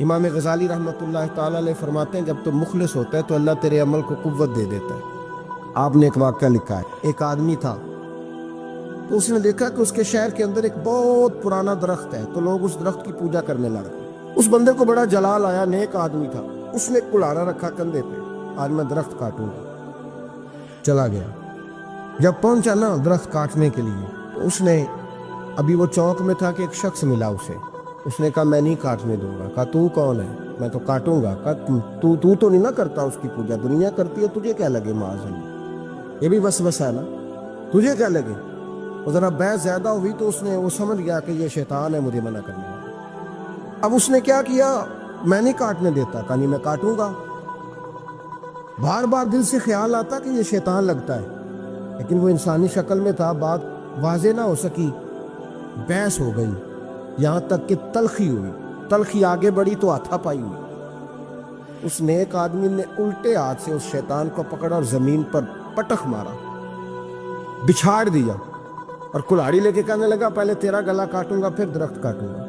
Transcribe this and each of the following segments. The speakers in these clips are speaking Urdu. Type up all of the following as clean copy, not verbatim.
امام غزالی رحمۃ اللہ تعالیٰ علیہ فرماتے ہیں جب تو مخلص ہوتا ہے تو اللہ تیرے عمل کو قوت دے دیتا ہے۔ آپ نے ایک واقعہ لکھا ہے، ایک آدمی تھا تو اس نے دیکھا کہ اس کے شہر کے اندر ایک بہت پرانا درخت ہے، تو لوگ اس درخت کی پوجا کرنے لگے۔ اس بندے کو بڑا جلال آیا، نیک آدمی تھا، اس نے کلہاڑا رکھا کندھے پہ، آج میں درخت کاٹوں گا۔ چلا گیا، جب پہنچا نا درخت کاٹنے کے لیے تو اس نے، ابھی وہ چوک میں تھا کہ ایک شخص ملا اسے، اس نے کہا میں نہیں کاٹنے دوں گا۔ کہا تو کون ہے؟ میں تو کاٹوں گا۔ کہا تو تو نہیں نہ کرتا اس کی پوجا، دنیا کرتی ہے، تجھے کیا لگے؟ معاذ اللہ، یہ بھی وسوسہ ہے نا، تجھے کیا لگے؟ اور ذرا بحث زیادہ ہوئی تو اس نے، وہ سمجھ گیا کہ یہ شیطان ہے مجھے منع کرنے والا۔ اب اس نے کیا کیا؟ میں نہیں کاٹنے دیتا، کہا نہیں میں کاٹوں گا۔ بار بار دل سے خیال آتا کہ یہ شیطان لگتا ہے، لیکن وہ انسانی شکل میں تھا، بات واضح نہ ہو سکی، بحث ہو گئی، یہاں تک کہ تلخی ہوئی، تلخی آگے بڑھی تو ہاتھا پائی ہوئی۔ اس نیک آدمی نے الٹے ہاتھ سے اس شیطان کو پکڑا اور زمین پر پٹخ مارا، بچھاڑ دیا، اور کلہاڑی لے کے کہنے لگا پہلے تیرا گلا کاٹوں گا پھر درخت کاٹوں گا۔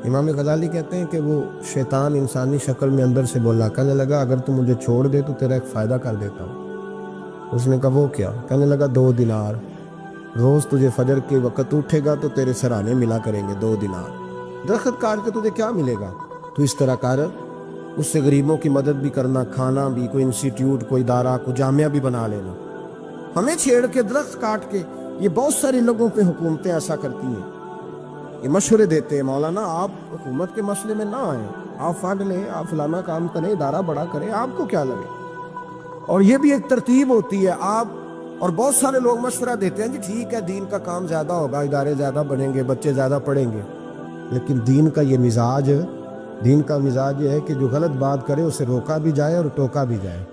امام غزالی کہتے ہیں کہ وہ شیطان انسانی شکل میں اندر سے بولا، کہنے لگا اگر تو مجھے چھوڑ دے تو تیرا ایک فائدہ کر دیتا ہوں۔ اس نے کہا وہ کیا؟ کہنے لگا 2 دینار، روز تجھے فجر کے وقت اٹھے گا تو تیرے سرانے ملا کریں گے 2 دینار، درخت کاٹ کے تجھے کیا ملے گا؟ تو اس طرح کر، اس سے غریبوں کی مدد بھی کرنا، کھانا بھی، کوئی انسٹیٹیوٹ، کوئی ادارہ، کوئی جامعہ بھی بنا لینا۔ ہمیں چھیڑ کے درخت کاٹ کے، یہ بہت سارے لوگوں پہ حکومتیں ایسا کرتی ہیں، یہ مشورے دیتے ہیں مولانا آپ حکومت کے مسئلے میں نہ آئیں، آپ فنڈ لیں، آپ فلانا کام کریں، ادارہ بڑا کریں، آپ کو کیا لگے؟ اور یہ بھی ایک ترتیب ہوتی ہے۔ آپ اور بہت سارے لوگ مشورہ دیتے ہیں جی ٹھیک ہے دین کا کام زیادہ ہوگا، ادارے زیادہ بنیں گے، بچے زیادہ پڑھیں گے، لیکن دین کا یہ مزاج یہ ہے کہ جو غلط بات کرے اسے روکا بھی جائے اور ٹوکا بھی جائے،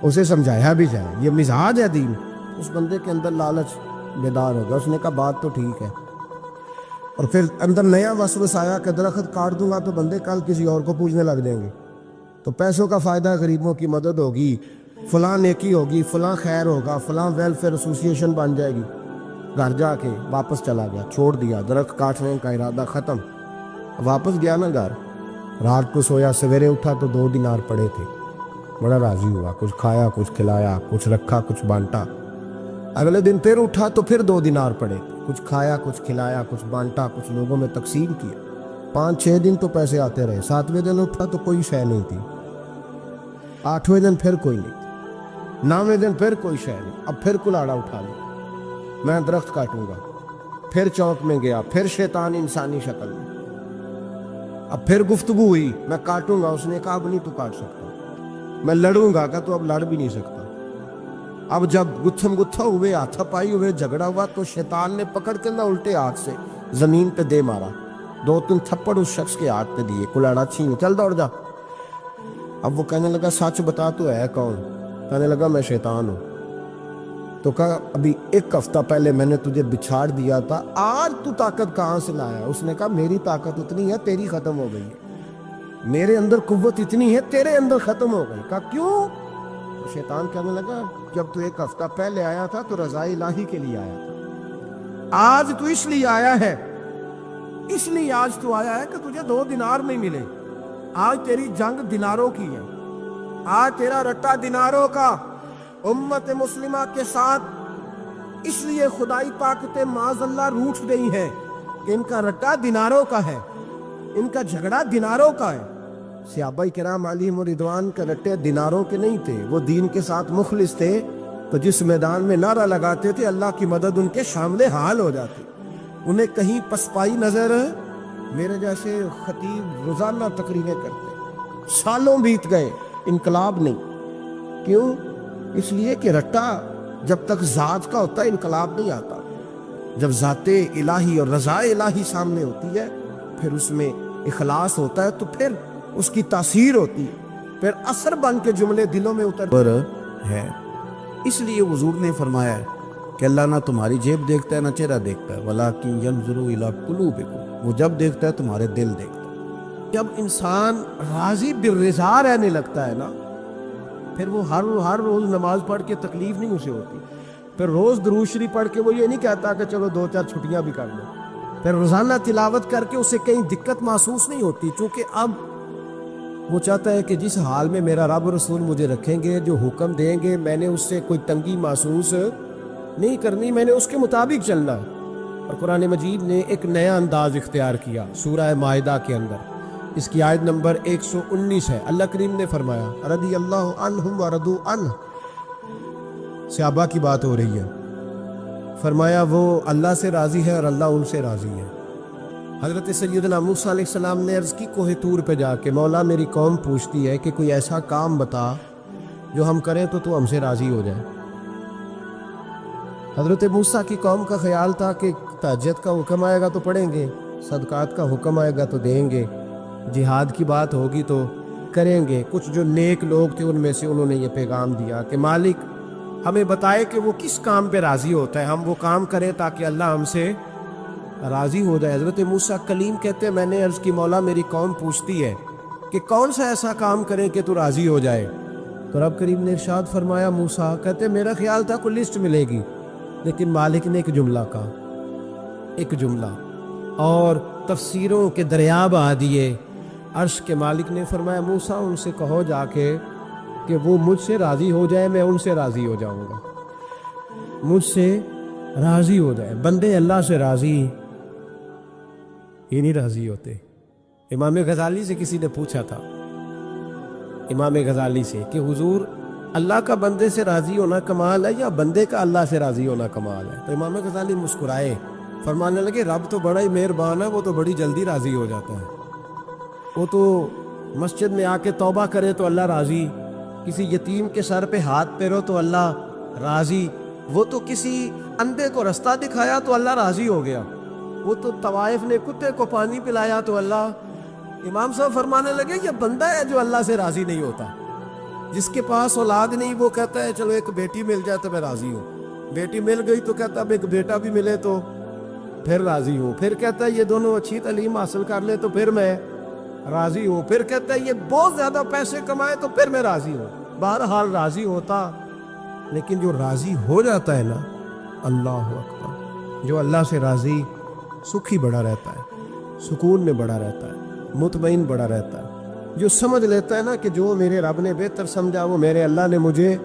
اسے سمجھایا بھی جائے، یہ مزاج ہے دین۔ اس بندے کے اندر لالچ بیدار ہوگا، اس نے کہا بات تو ٹھیک ہے، اور پھر اندر نیا وسوسہ آیا کہ درخت کاٹ دوں گا تو بندے کل کسی اور کو پوجنے لگ جائیں گے، تو پیسوں کا فائدہ، غریبوں کی مدد ہوگی، فلاں نیکی ہوگی، فلاں خیر ہوگا، فلاں ویلفیئر ایسوسیشن بن جائے گی۔ گھر جا کے واپس چلا گیا، چھوڑ دیا، درخت کاٹنے کا ارادہ ختم۔ واپس گیا نا گھر، رات کو سویا، سویرے اٹھا تو 2 دینار پڑے تھے، بڑا راضی ہوا، کچھ کھایا، کچھ کھلایا، کچھ رکھا، کچھ بانٹا۔ اگلے دن پھر اٹھا تو پھر 2 دینار پڑے تھے، کچھ کھایا، کچھ کھلایا، کچھ بانٹا، کچھ لوگوں میں تقسیم کیا۔ 5-6 دن تو پیسے آتے رہے، 7ویں دن اٹھا تو کوئی شے نہیں تھی، 8ویں دن پھر کوئی نہیں تھی، 9ویں دن پھر کوئی شے نہیں۔ اب پھر کلاڑا اٹھا لیا، میں درخت کاٹوں گا۔ پھر چوک میں گیا، پھر شیطان انسانی شکل میں، اب پھر گفتگو ہوئی، میں کاٹوں گا۔ اس نے کہا اب نہیں تو کاٹ سکتا، میں لڑوں گا۔ کہا تو اب لڑ بھی نہیں سکتا۔ اب جب گتھم گتھا ہوئے، ہاتھا پائی ہوئے، جھگڑا ہوا تو شیطان نے پکڑ کے نہ الٹے ہاتھ سے زمین پہ دے مارا، 2-3 تھپڑ اس شخص کے ہاتھ پہ دیے، کلاڑا چھین، چل دوڑ جا۔ اب وہ کہنے لگا سچ بتا تو ہے کون؟ کہنے لگا میں شیطان ہوں۔ تو کہا ابھی 1 ہفتہ پہلے میں نے تجھے بچھاڑ دیا تھا، آج تو طاقت کہاں سے لایا؟ اس نے کہا میری طاقت اتنی ہے تیری ختم ہو گئی ہے، میرے اندر قوت اتنی ہے تیرے اندر ختم ہو گئی۔ کہا کیوں؟ شیطان کہنے لگا جب تو 1 ہفتہ پہلے آیا تھا تو رضا الہی کے لیے آیا تھا، آج تو اس لیے آیا ہے، اس لیے آج تو آیا ہے کہ تجھے 2 دینار نہیں ملے۔ آج تیری جنگ دیناروں کی ہے، آج تیرا رٹا دیناروں کا امت مسلمہ کے ساتھ، اس لیے خدائی طاقتیں معاذ اللہ روٹھ گئی ہیں کہ ان کا رٹا دیناروں کا ہے، ان کا جھگڑا دیناروں کا ہے۔ صحابہ کرام علیہم رضوان کے رٹے دیناروں کے نہیں تھے، وہ دین کے ساتھ مخلص تھے، تو جس میدان میں نعرہ لگاتے تھے اللہ کی مدد ان کے شامل حال ہو جاتی، انہیں کہیں پسپائی نظر۔ میرے جیسے خطیب روزانہ تقریریں کرتے، سالوں بیت گئے، انقلاب نہیں۔ کیوں؟ اس لیے کہ رٹا جب تک ذات کا ہوتا ہے انقلاب نہیں آتا، جب ذات الہی اور رضا الہی سامنے ہوتی ہے پھر اس میں اخلاص ہوتا ہے، تو پھر اس کی تاثیر ہوتی ہے، پھر اثر بن کے جملے دلوں میں اتر ہے۔ اس لیے حضور نے فرمایا ہے کہ اللہ نہ تمہاری جیب دیکھتا ہے نہ چہرہ دیکھتا ہے، وَلَٰكِن يَنظُرُ إِلَىٰ قُلُوبِكُمْ، وہ جب دیکھتا ہے تمہارے دل دیکھتا ہے۔ جب انسان راضی بالرضا رہنے لگتا ہے نا، پھر وہ ہر روز نماز پڑھ کے تکلیف نہیں اسے ہوتی، پھر روز درود شریف پڑھ کے وہ یہ نہیں کہتا کہ چلو 2-4 چھٹیاں بھی کر لیں، پھر روزانہ تلاوت کر کے اسے کہیں دقت محسوس نہیں ہوتی، چونکہ اب وہ چاہتا ہے کہ جس حال میں میرا رب رسول مجھے رکھیں گے، جو حکم دیں گے، میں نے اس سے کوئی تنگی محسوس نہیں کرنی، میں نے اس کے مطابق چلنا۔ اور قرآن مجید نے ایک نیا انداز اختیار کیا سورہ مائدہ کے اندر، اس کی آیت نمبر 119 ہے۔ اللہ کریم نے فرمایا رضی اللہ عنہم ورضوا عنہ، صحابہ کی بات ہو رہی ہے، فرمایا وہ اللہ سے راضی ہے اور اللہ ان سے راضی ہے۔ حضرت سیدنا موسیٰ علیہ السلام نے عرض کی کوہ طور پہ جا کے، مولا میری قوم پوچھتی ہے کہ کوئی ایسا کام بتا جو ہم کریں تو ہم سے راضی ہو جائے۔ حضرت موسیٰ کی قوم کا خیال تھا کہ تہجد کا حکم آئے گا تو پڑھیں گے، صدقات کا حکم آئے گا تو دیں گے، جہاد کی بات ہوگی تو کریں گے۔ کچھ جو نیک لوگ تھے ان میں سے انہوں نے یہ پیغام دیا کہ مالک ہمیں بتائے کہ وہ کس کام پہ راضی ہوتا ہے، ہم وہ کام کریں تاکہ اللہ ہم سے راضی ہو جائے۔ حضرت موسیٰ کلیم کہتے ہیں میں نے عرض کی مولا میری قوم پوچھتی ہے کہ کون سا ایسا کام کریں کہ تو راضی ہو جائے، تو رب کریم نے ارشاد فرمایا موسیٰ کہتے میرا خیال تھا کوئی لسٹ ملے گی، لیکن مالک نے ایک جملہ کہا، ایک جملہ، اور تفسیروں کے دریا بہا دیے۔ عرش کے مالک نے فرمایا موسیٰ ان سے کہو جا کے کہ وہ مجھ سے راضی ہو جائے، میں ان سے راضی ہو جاؤں گا، مجھ سے راضی ہو جائے۔ بندے اللہ سے راضی ہی نہیں راضی ہوتے۔ امام غزالی سے کسی نے پوچھا تھا، امام غزالی سے، کہ حضور اللہ کا بندے سے راضی ہونا کمال ہے یا بندے کا اللہ سے راضی ہونا کمال ہے؟ تو امام غزالی مسکرائے، فرمانے لگے رب تو بڑا ہی مہربان ہے، وہ تو بڑی جلدی راضی ہو جاتا ہے۔ وہ تو مسجد میں آ کے توبہ کرے تو اللہ راضی، کسی یتیم کے سر پہ ہاتھ پھیرو تو اللہ راضی، وہ تو کسی اندھے کو رستہ دکھایا تو اللہ راضی ہو گیا، وہ تو طوائف نے کتے کو پانی پلایا تو اللہ۔ امام صاحب فرمانے لگے یہ بندہ ہے جو اللہ سے راضی نہیں ہوتا، جس کے پاس اولاد نہیں وہ کہتا ہے چلو ایک بیٹی مل جائے تو میں راضی ہوں، بیٹی مل گئی تو کہتا اب ایک بیٹا بھی ملے تو پھر راضی ہوں، پھر کہتا ہے یہ دونوں اچھی تعلیم حاصل کر لے تو پھر میں راضی ہوں، پھر کہتا ہے یہ بہت زیادہ پیسے کمائے تو پھر میں راضی ہوں۔ بہرحال راضی ہوتا، لیکن جو راضی ہو جاتا ہے نا، اللہ اکبر، جو اللہ سے راضی سکھی بڑا رہتا ہے، سکون میں بڑا رہتا ہے، مطمئن بڑا رہتا ہے، جو سمجھ لیتا ہے نا کہ جو میرے رب نے بہتر سمجھا وہ میرے اللہ نے مجھے۔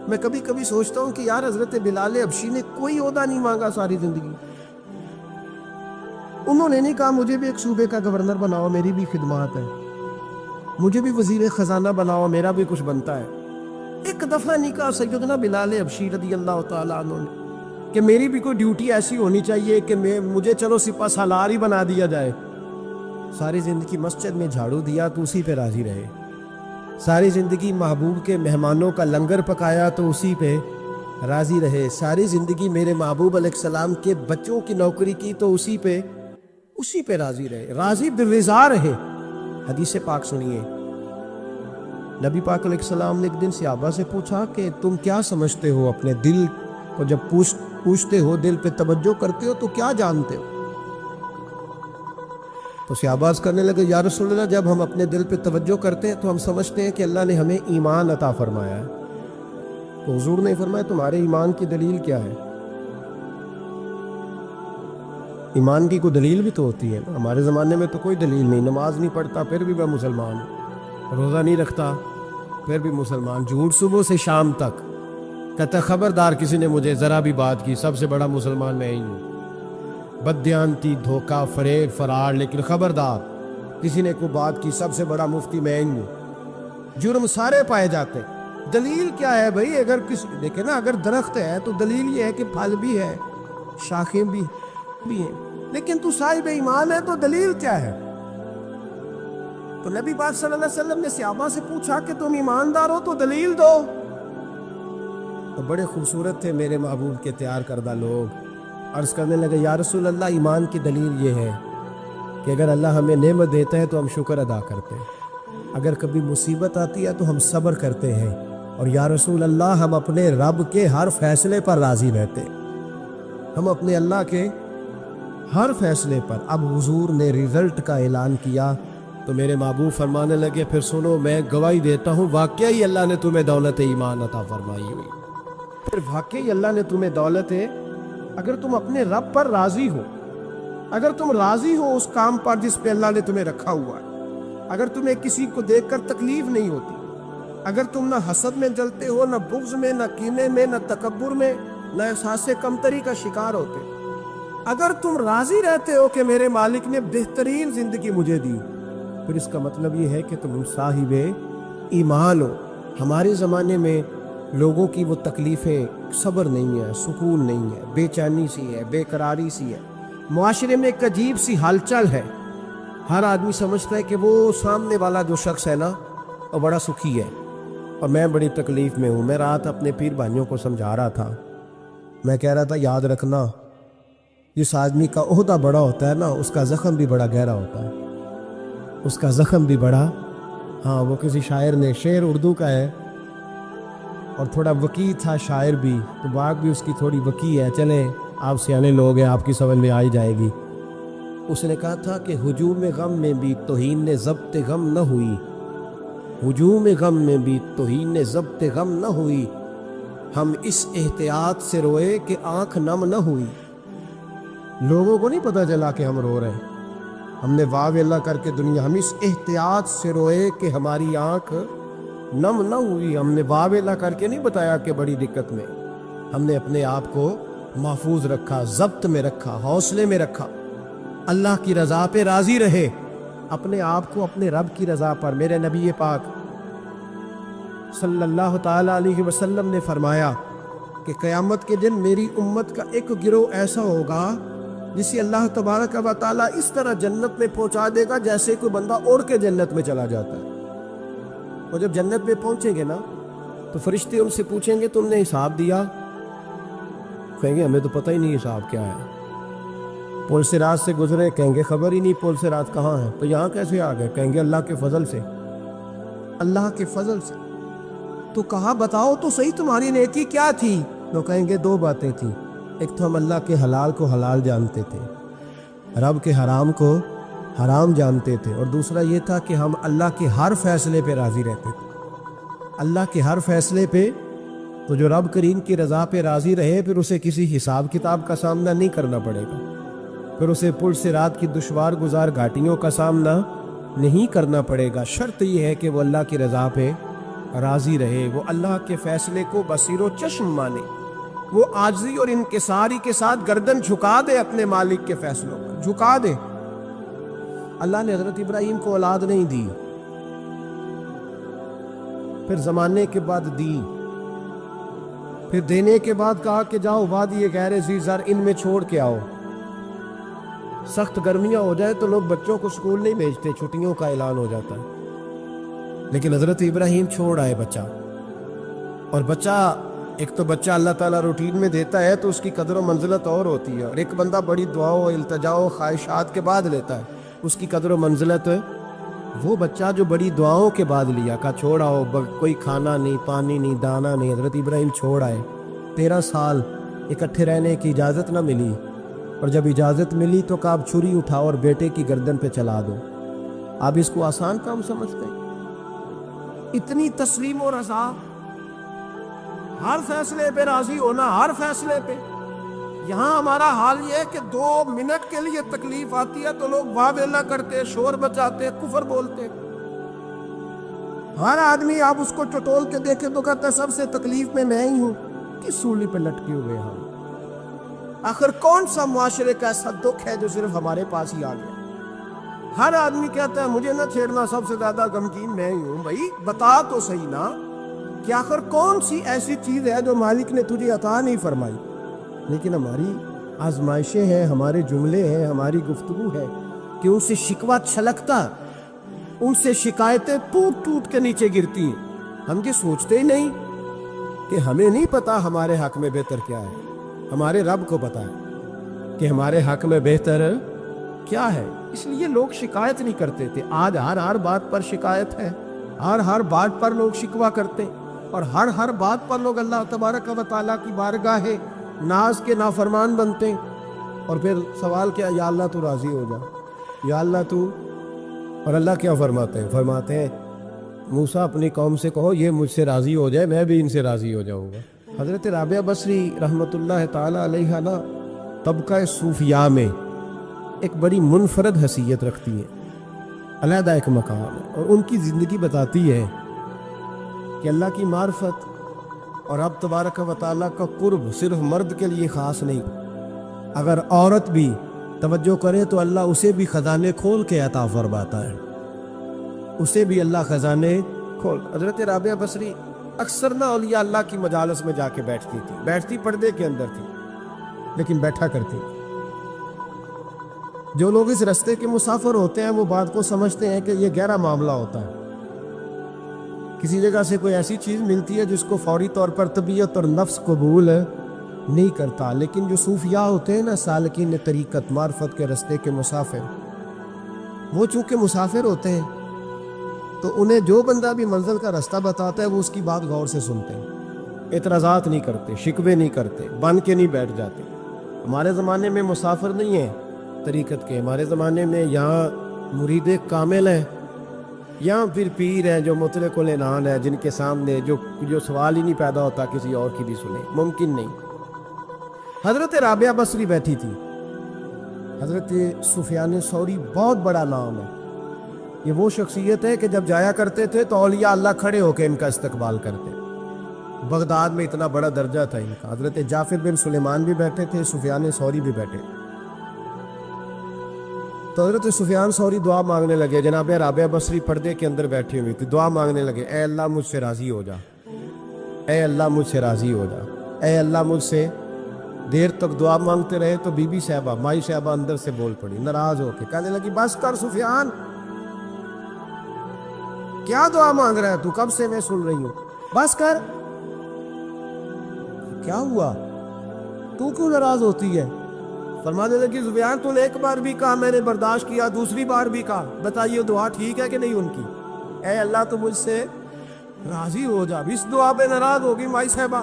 میں کبھی کبھی سوچتا ہوں کہ یار حضرت بلال حبشی نے کوئی عہدہ نہیں مانگا ساری زندگی، انہوں نے نہیں کہا مجھے بھی ایک صوبے کا گورنر بناؤ میری بھی خدمات ہے، مجھے بھی وزیر خزانہ بناؤ میرا بھی کچھ بنتا ہے۔ ایک دفعہ نہیں کہا سیدنا بلال حبشی رضی اللہ تعالیٰ عنہ نے کہ میری بھی کوئی ڈیوٹی ایسی ہونی چاہیے کہ مجھے چلو سپہ سالار ہی بنا دیا جائے۔ ساری زندگی مسجد میں جھاڑو دیا تو اسی پہ راضی رہے، ساری زندگی محبوب کے مہمانوں کا لنگر پکایا تو اسی پہ راضی رہے، ساری زندگی میرے محبوب علیہ السلام کے بچوں کی نوکری کی تو اسی پہ راضی رہے، راضی بالرضا رہے۔ حدیث پاک سنیے، نبی پاک علیہ السلام نے ایک دن صحابہ سے پوچھا کہ تم کیا سمجھتے ہو اپنے دل کو، جب پوچھتے ہو دل پہ توجہ کرتے ہو تو کیا جانتے ہو؟ تو صحابہ کرنے لگے یا رسول اللہ جب ہم اپنے دل پہ توجہ کرتے ہیں تو ہم سمجھتے ہیں کہ اللہ نے ہمیں ایمان عطا فرمایا ہے۔ تو حضور نے فرمایا تمہارے ایمان کی دلیل کیا ہے؟ ایمان کی کوئی دلیل بھی تو ہوتی ہے نا، ہمارے زمانے میں تو کوئی دلیل نہیں، نماز نہیں پڑھتا پھر بھی میں مسلمان ہوں، روزہ نہیں رکھتا پھر بھی مسلمان، جھوٹ صبح سے شام تک، کہتا خبردار کسی نے مجھے ذرا بھی بات کی سب سے بڑا مسلمان میں ہی ہوں، بددیانتی، دھوکہ، فریب، فرار، لیکن خبردار کسی نے کوئی بات کی سب سے بڑا مفتی میں ہی ہوں۔ جرم سارے پائے جاتے، دلیل کیا ہے بھائی؟ اگر کسی دیکھیں نا، اگر درخت ہے تو دلیل یہ ہے کہ پھل بھی ہے، شاخیں بھی ہیں، لیکن تو صاحب ایمان ہے تو دلیل کیا ہے؟ تو نبی پاک صلی اللہ علیہ وسلم نے صحابہ سے پوچھا کہ تم ایماندار ہو تو دلیل دو۔ تو بڑے خوبصورت تھے میرے محبوب کے تیار کردہ لوگ، عرض کرنے لگے یا رسول اللہ ایمان کی دلیل یہ ہے کہ اگر اللہ ہمیں نعمت دیتا ہے تو ہم شکر ادا کرتے ہیں، اگر کبھی مصیبت آتی ہے تو ہم صبر کرتے ہیں، اور یا رسول اللہ ہم اپنے رب کے ہر فیصلے پر راضی رہتے، ہم اپنے اللہ کے ہر فیصلے پر۔ اب حضور نے رزلٹ کا اعلان کیا تو میرے محبوب فرمانے لگے پھر سنو میں گواہی دیتا ہوں واقعی اللہ نے تمہیں دولت ایمان عطا فرمائی ہوئی، پھر واقعی اللہ نے تمہیں دولت ہے اگر تم اپنے رب پر راضی ہو، اگر تم راضی ہو اس کام پر جس پہ اللہ نے تمہیں رکھا ہوا ہے، اگر تمہیں کسی کو دیکھ کر تکلیف نہیں ہوتی، اگر تم نہ حسد میں جلتے ہو، نہ بغض میں، نہ کینے میں، نہ تکبر میں، نہ احساس کمتری کا شکار ہوتے، اگر تم راضی رہتے ہو کہ میرے مالک نے بہترین زندگی مجھے دی، پھر اس کا مطلب یہ ہے کہ تم صاحب ایمان ہو۔ ہمارے زمانے میں لوگوں کی وہ تکلیفیں، صبر نہیں ہے، سکون نہیں ہے، بے چینی سی ہے، بے قراری سی ہے، معاشرے میں ایک عجیب سی ہلچل ہے۔ ہر آدمی سمجھتا ہے کہ وہ سامنے والا جو شخص ہے نا وہ بڑا سکھی ہے اور میں بڑی تکلیف میں ہوں۔ میں رات اپنے پیر بھائیوں کو سمجھا رہا تھا، میں کہہ رہا تھا یاد رکھنا جس آدمی کا عہدہ بڑا ہوتا ہے نا اس کا زخم بھی بڑا گہرا ہوتا ہے، اس کا زخم بھی بڑا۔ ہاں وہ کسی شاعر نے، شعر اردو کا ہے اور تھوڑا وکیع تھا شاعر بھی، تو بات بھی اس کی تھوڑی وکیع ہے، چلیں آپ سیانے لوگ ہیں آپ کی سمجھ میں آ ہی جائے گی۔ اس نے کہا تھا کہ ہجوم غم میں بھی توہین نے ضبط غم نہ ہوئی، ہجوم غم میں بھی توہین نے ضبط غم نہ ہوئی، ہم اس احتیاط سے روئے کہ آنکھ نم نہ ہوئی۔ لوگوں کو نہیں پتہ چلا کہ ہم رو رہے ہیں، ہم نے واہ اللہ کر کے دنیا، ہم اس احتیاط سے روئے کہ ہماری آنکھ نم نہ ہوئی۔ ہم نے واہ اللہ کر کے نہیں بتایا کہ بڑی دقت میں، ہم نے اپنے آپ کو محفوظ رکھا، ضبط میں رکھا، حوصلے میں رکھا، اللہ کی رضا پہ راضی رہے، اپنے آپ کو اپنے رب کی رضا پر۔ میرے نبی پاک صلی اللہ تعالی علیہ وسلم نے فرمایا کہ قیامت کے دن میری امت کا ایک گروہ ایسا ہوگا جسے اللہ تبارک و تعالیٰ اس طرح جنت میں پہنچا دے گا جیسے کوئی بندہ اڑ کے جنت میں چلا جاتا ہے۔ اور جب جنت میں پہنچیں گے نا تو فرشتے ان سے پوچھیں گے تم نے حساب دیا؟ کہیں گے ہمیں تو پتہ ہی نہیں حساب کیا ہے۔ پل سے رات سے گزرے، کہیں گے خبر ہی نہیں پل سے رات کہاں ہے، تو یہاں کیسے آ گئے؟ کہیں گے اللہ کے فضل سے، اللہ کے فضل سے۔ تو کہا بتاؤ تو صحیح تمہاری نیکی کیا تھی؟ تو کہیں گے دو باتیں تھیں، ایک تو ہم اللہ کے حلال کو حلال جانتے تھے، رب کے حرام کو حرام جانتے تھے، اور دوسرا یہ تھا کہ ہم اللہ کے ہر فیصلے پہ راضی رہتے تھے، اللہ کے ہر فیصلے پہ۔ تو جو رب کریم کی رضا پہ راضی رہے پھر اسے کسی حساب کتاب کا سامنا نہیں کرنا پڑے گا، پھر اسے پل سے رات کی دشوار گزار گھاٹیوں کا سامنا نہیں کرنا پڑے گا۔ شرط یہ ہے کہ وہ اللہ کی رضا پہ راضی رہے، وہ اللہ کے فیصلے کو بصیر و چشم مانے، وہ عاجزی اور انکساری کے ساتھ گردن جھکا دے اپنے مالک کے فیصلوں پر، جھکا دے۔ اللہ نے حضرت ابراہیم کو اولاد نہیں دی، پھر زمانے کے بعد دی، پھر دینے کے بعد کہا کہ جاؤ وادی غیر ذی زرع ان میں چھوڑ کے آؤ۔ سخت گرمیاں ہو جائے تو لوگ بچوں کو سکول نہیں بھیجتے، چھٹیوں کا اعلان ہو جاتا ہے، لیکن حضرت ابراہیم چھوڑ آئے بچہ۔ اور بچہ، ایک تو بچہ اللہ تعالیٰ روٹین میں دیتا ہے تو اس کی قدر و منزلت اور ہوتی ہے، اور ایک بندہ بڑی دعاؤں، التجاؤں، خواہشات کے بعد لیتا ہے، اس کی قدر و منزلت۔ وہ بچہ جو بڑی دعاؤں کے بعد لیا، کہا چھوڑ آؤ، کوئی کھانا نہیں، پانی نہیں، دانا نہیں، حضرت ابراہیم چھوڑ آئے۔ 13 سال اکٹھے رہنے کی اجازت نہ ملی، اور جب اجازت ملی تو کہا اب چھری اٹھاؤ اور بیٹے کی گردن پہ چلا دو۔ آپ اس کو آسان کام سمجھتے ہیں؟ اتنی تسلیم و رضا، ہر فیصلے پہ راضی ہونا، ہر فیصلے پہ۔ یہاں ہمارا حال یہ ہے کہ 2 منٹ کے لیے تکلیف آتی ہے تو لوگ واہ ویلا کرتے، شور بچاتے، کفر بولتے۔ ہر آدمی آپ اس کو چٹول کے دیکھے تو کہتا ہے سب سے تکلیف میں میں ہی ہوں۔ کس سولی پہ لٹکے ہوئے ہم؟ آخر کون سا معاشرے کا ایسا دکھ ہے جو صرف ہمارے پاس ہی آ گیا؟ ہر آدمی کہتا ہے مجھے نہ چھیڑنا، سب سے زیادہ غمگین میں ہی ہوں۔ بھائی بتا تو صحیح نا کہ آخر کون سی ایسی چیز ہے جو مالک نے تجھے عطا نہیں فرمائی؟ لیکن ہماری آزمائشیں ہیں، ہمارے جملے ہیں، ہماری گفتگو ہے کہ ان سے شکوہ چھلکتا، ان سے شکایتیں ٹوٹ ٹوٹ کے نیچے گرتی ہیں۔ ہم یہ سوچتے ہی نہیں کہ ہمیں نہیں پتا ہمارے حق میں بہتر کیا ہے، ہمارے رب کو پتا ہے کہ ہمارے حق میں بہتر کیا ہے۔ اس لیے لوگ شکایت نہیں کرتے تھے، آج ہر بات پر شکایت ہے، ہر بات پر لوگ شکوہ کرتے، اور ہر بات پر لوگ اللہ تبارک و تعالیٰ کی بارگاہ ناز کے نافرمان بنتے، اور پھر سوال کیا، یا اللہ تو راضی ہو جا، یا اللہ تو۔ اور اللہ کیا فرماتے ہیں موسیٰ اپنی قوم سے کہو یہ مجھ سے راضی ہو جائے، میں بھی ان سے راضی ہو جاؤں گا۔ حضرت رابعہ بصری رحمۃ اللہ تعالیٰ علیہ نا طبقہ صوفیاء میں ایک بڑی منفرد حیثیت رکھتی ہیں۔ علیحدہ ایک مقام ہے، اور ان کی زندگی بتاتی ہے کہ اللہ کی معرفت اور رب تبارک و تعالیٰ کا قرب صرف مرد کے لیے خاص نہیں، اگر عورت بھی توجہ کرے تو اللہ اسے بھی خزانے کھول کے عطا فرماتا ہے، اسے بھی اللہ خزانے کھول۔ حضرت رابعہ بصری اکثر نہ اولیاء اللہ کی مجالس میں جا کے بیٹھتی تھی، بیٹھتی پردے کے اندر تھی لیکن بیٹھا کرتی۔ جو لوگ اس رستے کے مسافر ہوتے ہیں وہ بات کو سمجھتے ہیں کہ یہ گہرا معاملہ ہوتا ہے، کسی جگہ سے کوئی ایسی چیز ملتی ہے جس کو فوری طور پر طبیعت اور نفس قبول نہیں کرتا، لیکن جو صوفیاء ہوتے ہیں نا، سالکین طریقت، معرفت کے رستے کے مسافر، وہ چونکہ مسافر ہوتے ہیں تو انہیں جو بندہ بھی منزل کا رستہ بتاتا ہے وہ اس کی بات غور سے سنتے ہیں، اعتراضات نہیں کرتے، شکوے نہیں کرتے، بن کے نہیں بیٹھ جاتے۔ ہمارے زمانے میں مسافر نہیں ہیں طریقت کے، ہمارے زمانے میں یہاں مرید کامل ہیں، یہاں پھر پیر ہیں جو مطلق العنان ہے، جن کے سامنے جو سوال ہی نہیں پیدا ہوتا کسی اور کی بھی سنیں، ممکن نہیں۔ حضرت رابعہ بصری بیٹھی تھی، حضرت سفیان ثوری بہت بڑا نام ہے، یہ وہ شخصیت ہے کہ جب جایا کرتے تھے تو اولیاء اللہ کھڑے ہو کے ان کا استقبال کرتے، بغداد میں اتنا بڑا درجہ تھا ان کا۔ حضرت جعفر بن سلیمان بھی بیٹھے تھے، سفیان ثوری بھی بیٹھے، تو حضرت سفیان ثوری دعا مانگنے لگے، جناب رابعہ بصری پردے کے اندر بیٹھی ہوئی تھی، دعا مانگنے لگے، اے اللہ مجھ سے راضی ہو جا، اے اللہ مجھ سے راضی ہو جا، اے اللہ مجھ سے۔ دیر تک دعا مانگتے رہے تو بی بی صاحبہ، مائی صاحبہ اندر سے بول پڑی ناراض ہو کے، کہنے لگی بس کر سفیان، کیا دعا مانگ رہا ہے تو، کب سے میں سن رہی ہوں، بس کر۔ کیا ہوا، تو کیوں ناراض ہوتی ہے؟ فرمانے لگی سفیان تو نے ایک بار بھی کہا، میں نے برداشت کیا، دوسری بار بھی کہا، بتائیے دعا ٹھیک ہے کہ نہیں ان کی؟ اے اللہ تو مجھ سے راضی ہو جا، اس دعا پہ ناراض ہوگی مائی صاحبہ،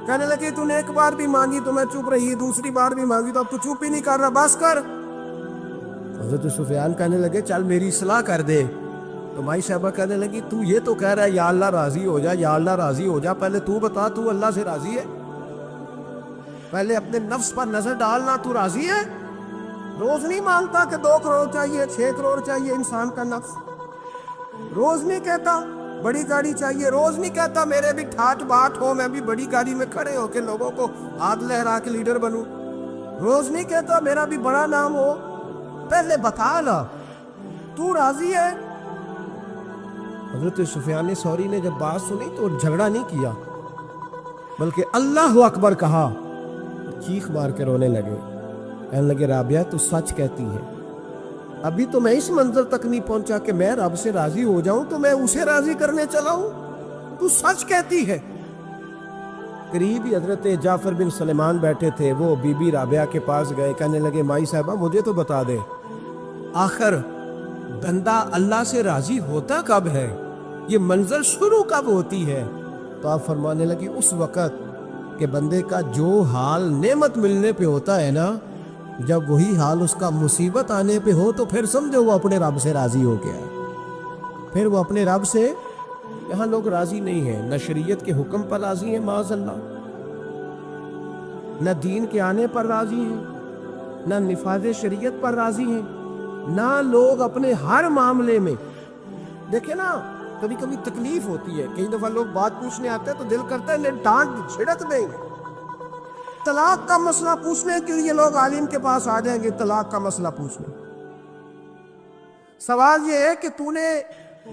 کہنے لگی تو نے ایک بار بھی مانگی تو میں چپ رہی، دوسری بار بھی مانگی تو اب تو چپ ہی نہیں کر رہا، بس کر۔ حضرت سفیان کہنے لگے چل میری اصلاح کر دے، تو مائی صاحبہ کہنے لگی تو یہ تو کہہ رہا ہے یا اللہ راضی ہو جا، یا اللہ راضی ہو جا، پہلے تو بتا تو اللہ سے راضی ہے؟ پہلے اپنے نفس پر نظر ڈالنا، تو راضی ہے؟ روز نہیں مانگتا کہ 2 کروڑ چاہیے، 6 کروڑ چاہیے، انسان کا نفس روز نہیں کہتا بڑی گاڑی چاہیے، روز نہیں کہتا میرے بھی ٹھاٹ باٹ ہو، میں بھی بڑی گاڑی میں کھڑے ہو کے لوگوں کو ہاتھ لہرا کے لیڈر بنوں، روز نہیں کہتا میرا بھی بڑا نام ہو، پہلے بتا لا تو راضی ہے؟ حضرت سفیان ثوری نے جب بات سنی تو جھگڑا نہیں کیا بلکہ اللہ اکبر کہا، چیخ مار کے رونے لگے، کہنے لگے رابعہ تو سچ کہتی ہے، ابھی تو میں اس منظر تک نہیں پہنچا کہ میں رب سے راضی ہو جاؤں تو میں اسے راضی کرنے چلا ہوں، تو سچ کہتی ہے۔ قریب ہی حضرت جعفر بن سلیمان بیٹھے تھے، وہ بی بی رابعہ کے پاس گئے، کہنے لگے مائی صاحبہ مجھے تو بتا دے آخر بندہ اللہ سے راضی ہوتا کب ہے، یہ منزل شروع کب ہوتی ہے؟ تو آپ فرمانے لگی اس وقت کہ بندے کا جو حال نعمت ملنے پہ ہوتا ہے نا، جب وہی حال اس کا مصیبت آنے پہ ہو تو پھر سمجھو وہ اپنے رب سے راضی ہو گیا، پھر وہ اپنے رب سے۔ یہاں لوگ راضی نہیں ہیں، نہ شریعت کے حکم پر راضی ہیں معاذ اللہ، نہ دین کے آنے پر راضی ہیں، نہ نفاذ شریعت پر راضی ہیں، نہ لوگ اپنے ہر معاملے میں۔ دیکھیں نا کبھی کبھی تکلیف ہوتی ہے، کئی دفعہ لوگ بات پوچھنے آتے ہیں تو دل کرتا ہے انہیں ڈانٹ چھڑک دیں گے، طلاق کا مسئلہ پوچھنے کے لیے لوگ عالم کے پاس آ جائیں گے، طلاق کا مسئلہ پوچھنے۔ سوال یہ ہے کہ تو نے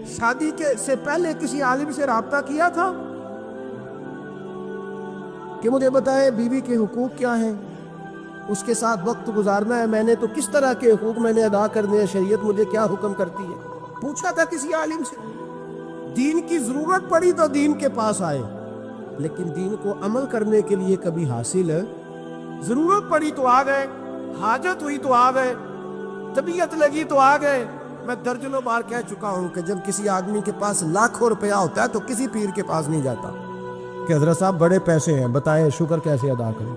شادی سے پہلے کسی عالم سے رابطہ کیا تھا کہ مجھے بتائے بیوی کے حقوق کیا ہیں، اس کے ساتھ وقت گزارنا ہے، میں نے تو کس طرح کے حقوق میں نے ادا کرنے ہیں، شریعت مجھے کیا حکم کرتی ہے؟ پوچھا تھا کسی عالم سے؟ دین کی ضرورت پڑی تو دین کے پاس آئے، لیکن دین کو عمل کرنے کے لیے کبھی حاصل ہے؟ ضرورت پڑی تو آ گئے، حاجت ہوئی تو آ گئے، طبیعت لگی تو آ گئے۔ میں درجنوں بار کہہ چکا ہوں کہ جب کسی آدمی کے پاس لاکھوں روپیہ ہوتا ہے تو کسی پیر کے پاس نہیں جاتا کہ حضرت صاحب بڑے پیسے ہیں، بتائیں شکر کیسے ادا کریں۔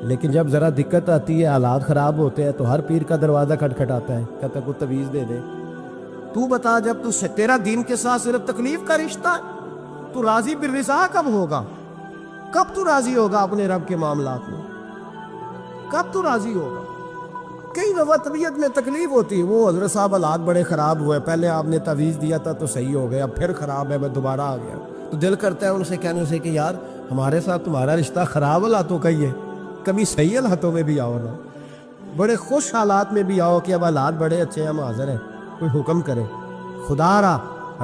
لیکن جب ذرا دقت آتی ہے، حالات خراب ہوتے ہیں، تو ہر پیر کا دروازہ کھٹکھٹاتا ہے، کہتا ہے کوئی تعویذ دے دے۔ تو بتا جب تیرا دین کے ساتھ صرف تکلیف کا رشتہ ہے، تو راضی بالرضا کب ہوگا؟ کب تو راضی ہوگا اپنے رب کے معاملات میں؟ کب تو راضی ہوگا؟ کئی دفعہ طبیعت میں تکلیف ہوتی ہے، وہ حضرت صاحب حالات بڑے خراب ہوئے، پہلے آپ نے تعویذ دیا تھا تو صحیح ہو گیا، پھر خراب ہے میں دوبارہ آ گیا، تو دل کرتا ہے ان سے کہنے سے کہ یار ہمارے ساتھ تمہارا رشتہ خراب حالاتوں کا ہی ہے، کبھی صحیح حالاتوں میں بھی آؤ نا، بڑے خوش حالات میں بھی آؤ کہ اب حالات بڑے اچھے ہیں، ہم حاضر ہیں، کوئی حکم کرے، خدا را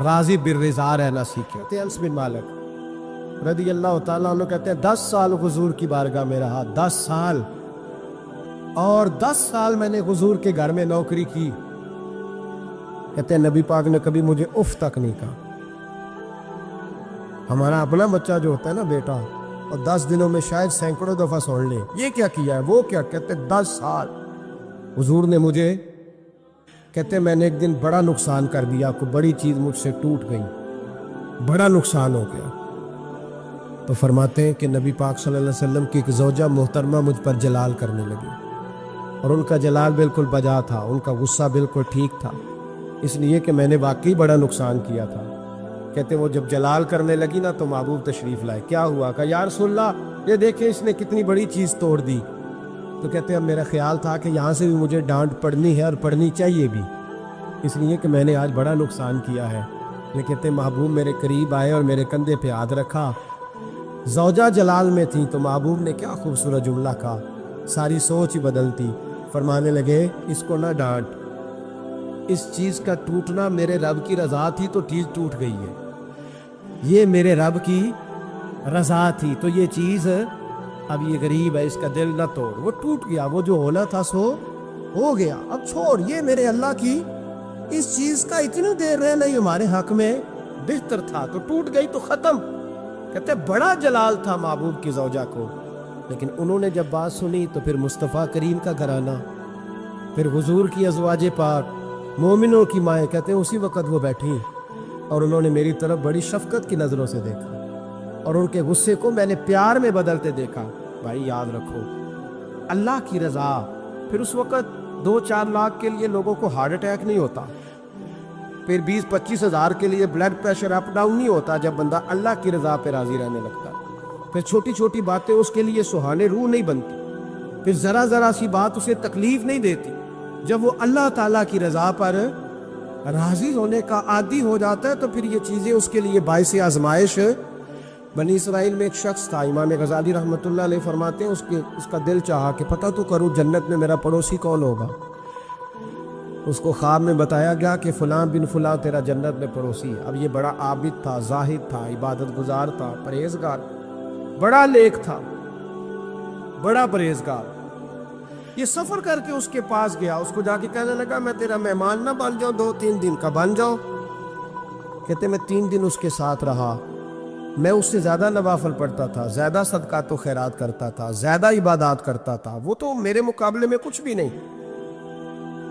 راضی بالرضا رہنا سیکھے۔ کہتے ہیں انس بن مالک رضی اللہ تعالیٰ عنہ کہتے ہیں 10 سال حضور کی بارگاہ میں رہا، 10 سال، اور 10 سال میں نے حضور کے گھر میں نوکری کی۔ کہتے ہیں نبی پاک نے کبھی مجھے اف تک نہیں کہا۔ ہمارا اپنا بچہ جو ہوتا ہے نا بیٹا، اور 10 دنوں میں شاید سینکڑوں دفعہ سن لے یہ کیا کیا ہے وہ کیا، کہتے ہیں 10 سال حضور نے مجھے، کہتے ہیں میں نے ایک دن بڑا نقصان کر دیا، کوئی بڑی چیز مجھ سے ٹوٹ گئی، بڑا نقصان ہو گیا، تو فرماتے ہیں کہ نبی پاک صلی اللہ علیہ وسلم کی ایک زوجہ محترمہ مجھ پر جلال کرنے لگی، اور ان کا جلال بالکل بجا تھا، ان کا غصہ بالکل ٹھیک تھا، اس لیے کہ میں نے واقعی بڑا نقصان کیا تھا۔ کہتے ہیں وہ جب جلال کرنے لگی نا تو محبوب تشریف لائے، کیا ہوا؟ کہا یا رسول اللہ یہ دیکھیں اس نے کتنی بڑی چیز توڑ دی۔ تو کہتے ہیں اب میرا خیال تھا کہ یہاں سے بھی مجھے ڈانٹ پڑنی ہے اور پڑنی چاہیے بھی، اس لیے کہ میں نے آج بڑا نقصان کیا ہے۔ لیکن کہتے ہیں محبوب میرے قریب آئے اور میرے کندھے پہ ہاتھ رکھا، زوجہ جلال میں تھی، تو محبوب نے کیا خوبصورت جملہ کہا، ساری سوچ ہی بدلتی، فرمانے لگے اس کو نہ ڈانٹ، اس چیز کا ٹوٹنا میرے رب کی رضا تھی تو چیز ٹوٹ گئی ہے، یہ میرے رب کی رضا تھی تو یہ چیز اب یہ غریب ہے اس کا دل نہ توڑ، وہ ٹوٹ گیا، وہ جو ہونا تھا سو ہو گیا، اب چھوڑ، یہ میرے اللہ کی اس چیز کا اتنی دیر رہنا ہی ہمارے حق میں بہتر تھا، تو ٹوٹ گئی تو ختم۔ کہتے بڑا جلال تھا محبوب کی زوجہ کو، لیکن انہوں نے جب بات سنی تو پھر مصطفیٰ کریم کا گھرانہ، پھر حضور کی ازواج پاک مومنوں کی مائیں، کہتے ہیں اسی وقت وہ بیٹھیں اور انہوں نے میری طرف بڑی شفقت کی نظروں سے دیکھا، اور ان کے غصے کو میں نے پیار میں بدلتے دیکھا۔ بھائی یاد رکھو اللہ کی رضا، پھر اس وقت 2-4 لاکھ کے لیے لوگوں کو ہارٹ اٹیک نہیں ہوتا، پھر 20-25 ہزار کے لیے بلڈ پریشر اپ ڈاؤن نہیں ہوتا جب بندہ اللہ کی رضا پہ راضی رہنے لگتا، پھر چھوٹی چھوٹی باتیں اس کے لیے سہانے روح نہیں بنتی، پھر ذرا ذرا سی بات اسے تکلیف نہیں دیتی، جب وہ اللہ تعالیٰ کی رضا پر راضی ہونے کا عادی ہو جاتا ہے تو پھر یہ چیزیں اس کے لیے باعث آزمائش۔ بنی اسرائیل میں ایک شخص تھا، امام غزالی رحمۃ اللہ علیہ فرماتے ہیں اس کا دل چاہا کہ پتہ تو کروں جنت میں میرا پڑوسی کون ہوگا، اس کو خواب میں بتایا گیا کہ فلاں بن فلاں تیرا جنت میں پڑوسی ہے۔ اب یہ بڑا عابد تھا، زاہد تھا، عبادت گزار تھا، پرہیزگار، بڑا نیک تھا، بڑا پرہیزگار۔ یہ سفر کر کے اس کے پاس گیا، اس کو جا کے کہنے لگا میں تیرا مہمان نہ بن جاؤں 2-3 دن کا، بن جاؤ۔ کہتے میں 3 دن اس کے ساتھ رہا، میں اس سے زیادہ نوافل پڑھتا تھا، زیادہ صدقات و خیرات کرتا تھا، زیادہ عبادات کرتا تھا، وہ تو میرے مقابلے میں کچھ بھی نہیں۔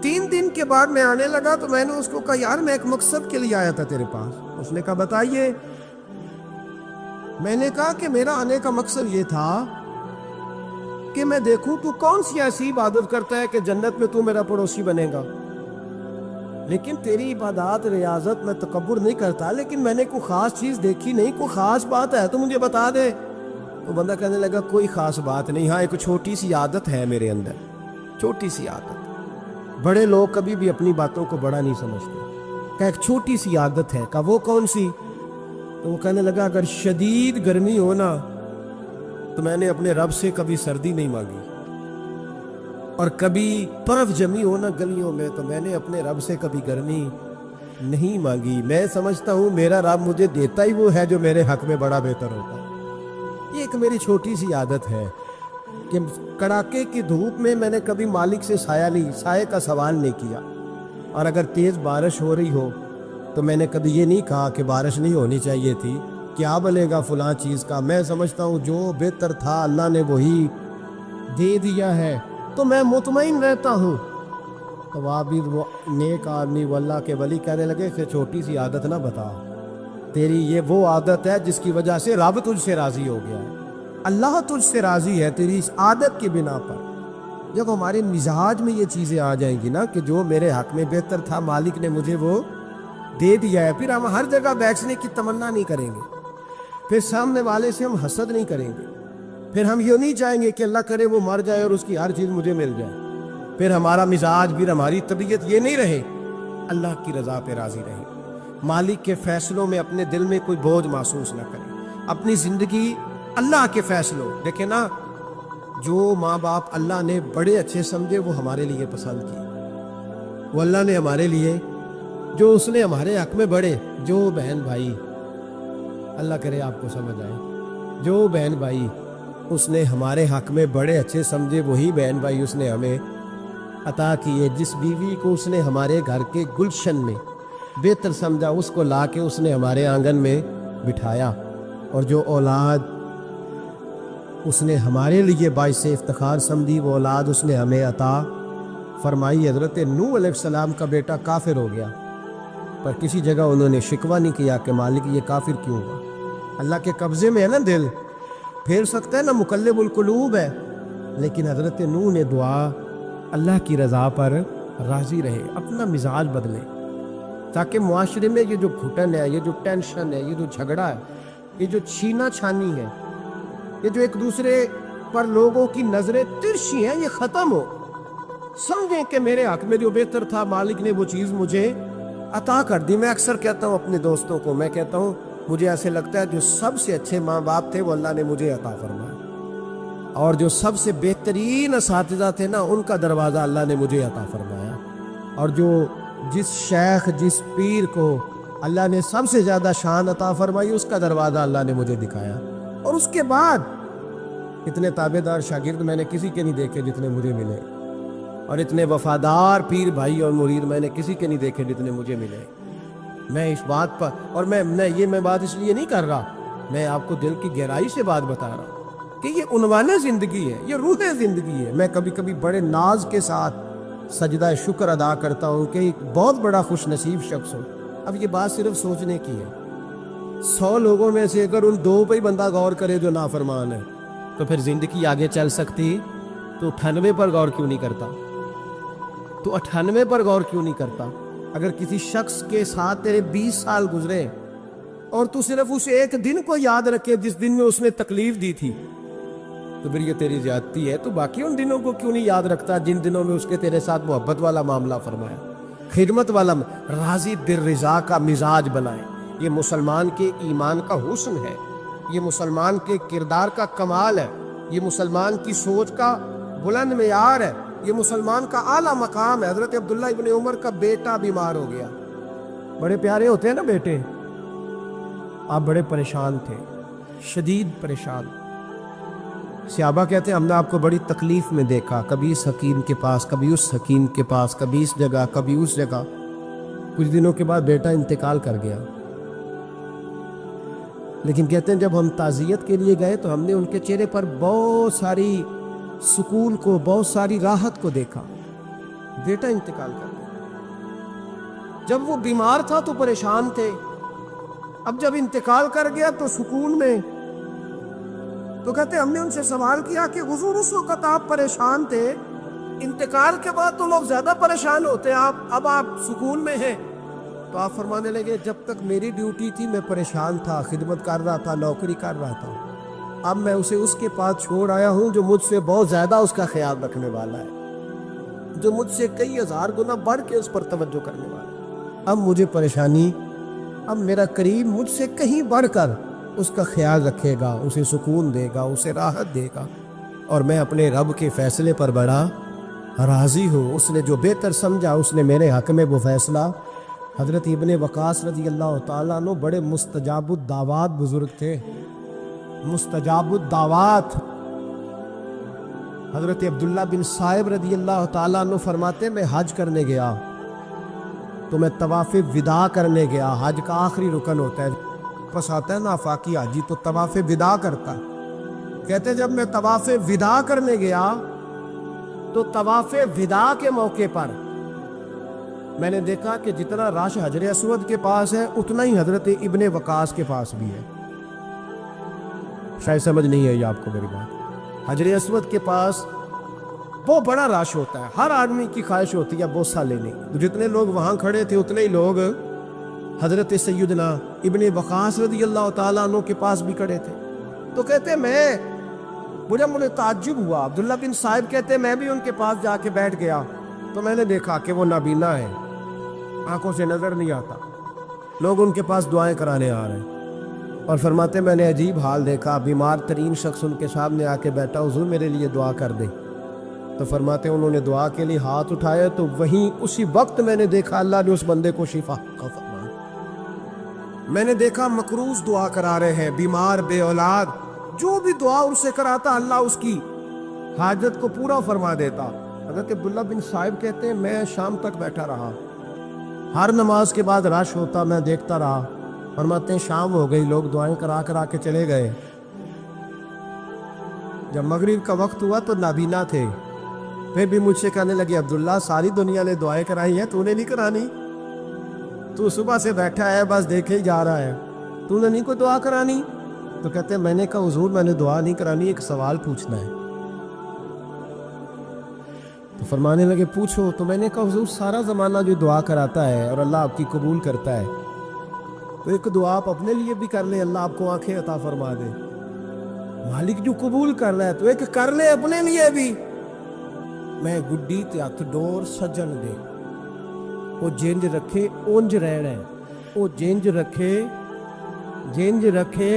3 دن کے بعد میں آنے لگا تو میں نے اس کو کہا یار میں ایک مقصد کے لیے آیا تھا تیرے پاس۔ اس نے کہا بتائیے۔ میں نے کہا کہ میرا آنے کا مقصد یہ تھا کہ میں دیکھوں تو کون سی ایسی عبادت کرتا ہے کہ جنت میں تو میرا پڑوسی بنے گا، لیکن تیری عبادات ریاضت میں تکبر نہیں کرتا، لیکن میں نے کوئی خاص چیز دیکھی نہیں، کوئی خاص بات ہے تو مجھے بتا دے۔ تو بندہ کہنے لگا کوئی خاص بات نہیں، ہاں ایک چھوٹی سی عادت ہے میرے اندر، چھوٹی سی عادت۔ بڑے لوگ کبھی بھی اپنی باتوں کو بڑا نہیں سمجھتے، کہ ایک چھوٹی سی عادت ہے، کہ وہ کون سی؟ تو وہ کہنے لگا اگر شدید گرمی ہو نا تو میں نے اپنے رب سے کبھی سردی نہیں مانگی، اور کبھی برف جمی ہو نا گلیوں میں تو میں نے اپنے رب سے کبھی گرمی نہیں مانگی، میں سمجھتا ہوں میرا رب مجھے دیتا ہی وہ ہے جو میرے حق میں بڑا بہتر ہوتا ہے۔ یہ ایک میری چھوٹی سی عادت ہے کہ کڑاکے کی دھوپ میں نے کبھی مالک سے سائے کا سوال نہیں کیا، اور اگر تیز بارش ہو رہی ہو تو میں نے کبھی یہ نہیں کہا کہ بارش نہیں ہونی چاہیے تھی، کیا بلے گا فلاں چیز کا، میں سمجھتا ہوں جو بہتر تھا اللہ نے وہی دے دیا ہے تو میں مطمئن رہتا ہوں۔ تو عابد وہ نیک آدمی وہ اللہ کے ولی کہنے لگے کہ چھوٹی سی عادت نہ بتا، تیری یہ وہ عادت ہے جس کی وجہ سے رب تجھ سے راضی ہو گیا ہے، اللہ تجھ سے راضی ہے تیری اس عادت کی بنا پر۔ جب ہمارے مزاج میں یہ چیزیں آ جائیں گی نا کہ جو میرے حق میں بہتر تھا مالک نے مجھے وہ دے دیا ہے، پھر ہم ہر جگہ بیٹھنے کی تمنا نہیں کریں گے، پھر سامنے والے سے ہم حسد نہیں کریں گے، پھر ہم یہ نہیں چاہیں گے کہ اللہ کرے وہ مر جائے اور اس کی ہر چیز مجھے مل جائے، پھر ہمارا مزاج، پھر ہماری طبیعت یہ نہیں رہے، اللہ کی رضا پہ راضی رہے، مالک کے فیصلوں میں اپنے دل میں کوئی بوجھ محسوس نہ کرے، اپنی زندگی اللہ کے فیصلوں. دیکھیں نا، جو ماں باپ اللہ نے بڑے اچھے سمجھے وہ ہمارے لیے پسند کیے، وہ اللہ نے ہمارے لیے جو اس نے ہمارے حق میں بڑے، جو بہن بھائی، اللہ کرے آپ کو سمجھ آئے، جو بہن بھائی اس نے ہمارے حق میں بڑے اچھے سمجھے وہی بہن بھائی اس نے ہمیں عطا کیے. جس بیوی کو اس نے ہمارے گھر کے گلشن میں بہتر سمجھا اس کو لا کے اس نے ہمارے آنگن میں بٹھایا، اور جو اولاد اس نے ہمارے لیے باعث افتخار سمجھی وہ اولاد اس نے ہمیں عطا فرمائی. حضرت نوح علیہ السلام کا بیٹا کافر ہو گیا، پر کسی جگہ انہوں نے شکوہ نہیں کیا کہ مالک یہ کافر کیوں ہوا. اللہ کے قبضے میں ہے نا دل، پھیر سکتا ہے نا، مقلب القلوب ہے. لیکن حضرت نوح نے دعا اللہ کی رضا پر راضی رہے، اپنا مزاج بدلے، تاکہ معاشرے میں یہ جو گھٹن ہے، یہ جو ٹینشن ہے، یہ جو جھگڑا ہے، یہ جو چھینا چھانی ہے، یہ جو ایک دوسرے پر لوگوں کی نظریں ترشی ہیں، یہ ختم ہو. سمجھیں کہ میرے حق میں جو بہتر تھا مالک نے وہ چیز مجھے عطا کر دی. میں اکثر کہتا ہوں اپنے دوستوں کو، میں کہتا ہوں مجھے ایسے لگتا ہے جو سب سے اچھے ماں باپ تھے وہ اللہ نے مجھے عطا فرمایا، اور جو سب سے بہترین اساتذہ تھے نا ان کا دروازہ اللہ نے مجھے عطا فرمایا، اور جو جس شیخ جس پیر کو اللہ نے سب سے زیادہ شان عطا فرمائی اس کا دروازہ اللہ نے مجھے دکھایا. اور اس کے بعد اتنے تابعدار شاگرد میں نے کسی کے نہیں دیکھے جتنے مجھے ملے، اور اتنے وفادار پیر بھائی اور مرید میں نے کسی کے نہیں دیکھے جتنے مجھے ملے. میں اس بات پر، اور میں بات اس لیے نہیں کر رہا، میں آپ کو دل کی گہرائی سے بات بتا رہا ہوں کہ یہ عنوان زندگی ہے، یہ روح زندگی ہے. میں کبھی کبھی بڑے ناز کے ساتھ سجدہ شکر ادا کرتا ہوں کہ ایک بہت بڑا خوش نصیب شخص ہوں. اب یہ بات صرف سوچنے کی ہے. 100 لوگوں میں سے اگر ان 2 پہ ہی بندہ غور کرے جو نافرمان ہے تو پھر زندگی آگے چل سکتی. تو 98 پر غور کیوں نہیں کرتا؟ تو 98 پر غور کیوں نہیں کرتا؟ اگر کسی شخص کے ساتھ تیرے 20 سال گزرے اور تو صرف اس ایک دن کو یاد رکھے جس دن میں اس نے تکلیف دی تھی تو پھر یہ تیری زیادتی ہے. تو باقی ان دنوں کو کیوں نہیں یاد رکھتا جن دنوں میں اس کے تیرے ساتھ محبت والا معاملہ فرمایا، خدمت والا، راضی بالرضا کا مزاج بنائے. یہ مسلمان کے ایمان کا حسن ہے، یہ مسلمان کے کردار کا کمال ہے، یہ مسلمان کی سوچ کا بلند معیار ہے، یہ مسلمان کا اعلیٰ مقام ہے. حضرت عبداللہ ابن عمر کا بیٹا بیمار ہو گیا. بڑے پیارے ہوتے ہیں نا بیٹے. آپ بڑے پریشان تھے، شدید پریشان. صحابہ کہتے ہیں ہم نے آپ کو بڑی تکلیف میں دیکھا، کبھی اس حکیم کے پاس، کبھی اس حکیم کے پاس، کبھی اس جگہ، کبھی اس جگہ. کچھ دنوں کے بعد بیٹا انتقال کر گیا. لیکن کہتے ہیں جب ہم تعزیت کے لیے گئے تو ہم نے ان کے چہرے پر بہت ساری سکون کو، بہت ساری راحت کو دیکھا. بیٹا انتقال کر گیا. جب وہ بیمار تھا تو پریشان تھے، اب جب انتقال کر گیا تو سکون میں. تو کہتے ہیں ہم نے ان سے سوال کیا کہ حضور اس وقت آپ پریشان تھے، انتقال کے بعد تو لوگ زیادہ پریشان ہوتے ہیں، اب آپ سکون میں ہیں. تو آپ فرمانے لگے جب تک میری ڈیوٹی تھی میں پریشان تھا، خدمت کر رہا تھا، نوکری کر رہا تھا. اب میں اسے اس کے پاس چھوڑ آیا ہوں جو مجھ سے بہت زیادہ اس کا خیال رکھنے والا ہے، جو مجھ سے کئی ہزار گنا بڑھ کے اس پر توجہ کرنے والا ہے. اب مجھے پریشانی، اب میرا قریب مجھ سے کہیں بڑھ کر اس کا خیال رکھے گا، اسے سکون دے گا، اسے راحت دے گا. اور میں اپنے رب کے فیصلے پر بڑا راضی ہوں. اس نے جو بہتر سمجھا اس نے میرے حق میں وہ فیصلہ. حضرت ابن وقاص رضی اللہ تعالیٰ عنہ بڑے مستجاب الدعوات بزرگ تھے، مستجاب الدعوات. حضرت عبداللہ بن صائب رضی اللہ تعالیٰ عنہ فرماتے میں حج کرنے گیا تو میں طواف وداع کرنے گیا. حج کا آخری رکن ہوتا ہے، پس آتا ہے نا آفاقی حاجی تو طواف وداع کرتا. کہتے جب میں طواف وداع کرنے گیا تو طواف وداع کے موقع پر میں نے دیکھا کہ جتنا رش حجر اسود کے پاس ہے اتنا ہی حضرت ابن وقاص کے پاس بھی ہے. شاید سمجھ نہیں آئی آپ کو میری بات. حجر اسود کے پاس بہت بڑا رش ہوتا ہے، ہر آدمی کی خواہش ہوتی ہے بوسہ لینے کی. جتنے لوگ وہاں کھڑے تھے اتنے ہی لوگ حضرت سیدنا ابن وقاص رضی اللہ تعالیٰ عنہ کے پاس بھی کھڑے تھے. تو کہتے میں مجھے تعجب ہوا. عبداللہ بن صائب کہتے ہیں میں بھی ان کے پاس جا کے بیٹھ گیا تو میں نے دیکھا کہ وہ نابینا ہے, آنکھوں سے نظر نہیں آتا. لوگ ان کے پاس دعائیں کرانے آ رہے ہیں اور فرماتے میں نے عجیب حال دیکھا, بیمار ترین شخص ان کے سامنے آ کے بیٹھا, حضور میرے لیے دعا کر دیں. تو فرماتے انہوں نے دعا کے لیے ہاتھ اٹھایا تو وہیں اسی وقت میں نے دیکھا اللہ نے اس بندے کو شفا کا فرمایا. میں نے دیکھا مقروض دعا کرا رہے ہیں, بیمار, بے اولاد, جو بھی دعا ان سے کراتا اللہ اس کی حاجت کو پورا فرما دیتا. حضرت عبداللہ بن صائب کہتے ہیں میں شام تک بیٹھا رہا, ہر نماز کے بعد رش ہوتا, میں دیکھتا رہا. فرماتے ہیں شام ہو گئی, لوگ دعائیں کرا کے چلے گئے. جب مغرب کا وقت ہوا تو نابینا تھے, پھر بھی مجھ سے کہنے لگے عبداللہ ساری دنیا نے دعائیں کرائی ہیں, تو نے نہیں کرانی؟ تو صبح سے بیٹھا ہے بس دیکھے ہی جا رہا ہے, تو نے نہیں کوئی دعا کرانی؟ تو کہتے ہیں میں نے کہا حضور میں نے دعا نہیں کرانی, ایک سوال پوچھنا ہے. تو فرمانے لگے پوچھو. تو میں نے کہا حضور سارا زمانہ جو دعا کراتا ہے اور اللہ آپ کی قبول کرتا ہے, تو ایک دعا آپ اپنے لیے بھی کر لیں, اللہ آپ کو آنکھیں عطا فرما دے. مالک جو قبول کر رہا ہے تو ایک کر لے اپنے لیے بھی. میں گڈی تے ہتھ ڈور سجن دے, وہ جنج رکھے اونج رہنا ہے, وہ جنج رکھے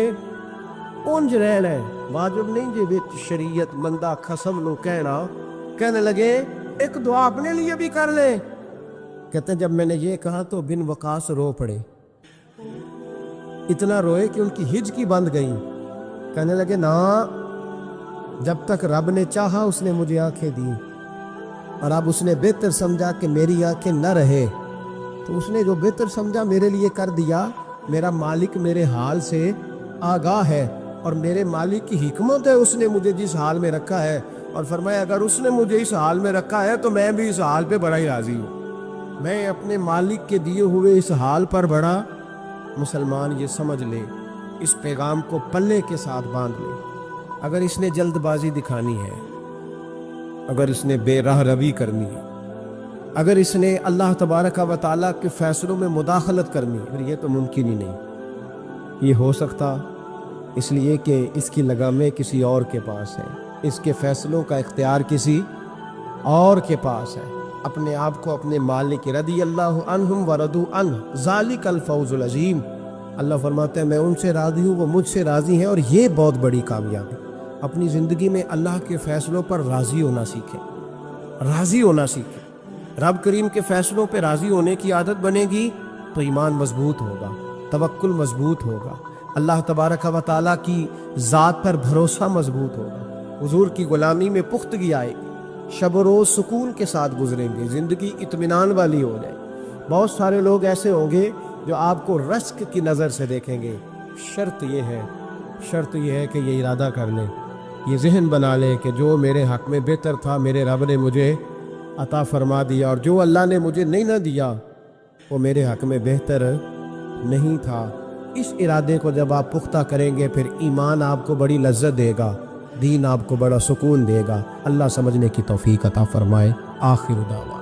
اونج رہنا ہے. واجب نہیں جی وچ شریعت بندہ قسم نو کہنے لگے ایک دعا اپنے لیے بھی کر لے. کہتے ہیں جب میں نے یہ کہا تو بن وقاص رو پڑے, اتنا روئے کہ ان کی ہچکی بند گئی. کہنے لگے نا, جب تک رب نے چاہا اس نے مجھے آنکھیں دی, اور اب اس نے بہتر سمجھا کہ میری آنکھیں نہ رہے, تو اس نے جو بہتر سمجھا میرے لیے کر دیا. میرا مالک میرے حال سے آگاہ ہے, اور میرے مالک کی حکمت ہے, اس نے مجھے جس حال میں رکھا ہے. اور فرمایا اگر اس نے مجھے اس حال میں رکھا ہے تو میں بھی اس حال پہ بڑا ہی راضی ہوں. میں اپنے مالک کے دیے ہوئے اس حال پر بڑا. مسلمان یہ سمجھ لے, اس پیغام کو پلے کے ساتھ باندھ لے. اگر اس نے جلد بازی دکھانی ہے, اگر اس نے بے راہ روی کرنی ہے, اگر اس نے اللہ تبارک و تعالیٰ کے فیصلوں میں مداخلت کرنی ہے, پھر یہ تو ممکن ہی نہیں. یہ ہو سکتا اس لیے کہ اس کی لگامیں کسی اور کے پاس ہیں, اس کے فیصلوں کا اختیار کسی اور کے پاس ہے. اپنے آپ کو اپنے مالک رضی اللہ عنہم ورضوا عنہ ذالک الفوز العظیم. اللہ فرماتے ہیں میں ان سے راضی ہوں, وہ مجھ سے راضی ہیں, اور یہ بہت بڑی کامیابی. اپنی زندگی میں اللہ کے فیصلوں پر راضی ہونا سیکھیں. رب کریم کے فیصلوں پہ راضی ہونے کی عادت بنے گی تو ایمان مضبوط ہوگا, توکل مضبوط ہوگا, اللہ تبارک و تعالیٰ کی ذات پر بھروسہ مضبوط ہوگا, حضور کی غلامی میں پختگی آئے گی, شب و روز سکون کے ساتھ گزریں گے, زندگی اطمینان والی ہو جائے. بہت سارے لوگ ایسے ہوں گے جو آپ کو رشک کی نظر سے دیکھیں گے. شرط یہ ہے کہ یہ ارادہ کر لیں, یہ ذہن بنا لیں کہ جو میرے حق میں بہتر تھا میرے رب نے مجھے عطا فرما دیا, اور جو اللہ نے مجھے نہیں نہ دیا وہ میرے حق میں بہتر نہیں تھا. اس ارادے کو جب آپ پختہ کریں گے پھر ایمان آپ کو بڑی لذت دے گا, دین آپ کو بڑا سکون دے گا. اللہ سمجھنے کی توفیق عطا فرمائے. آخر دعوانا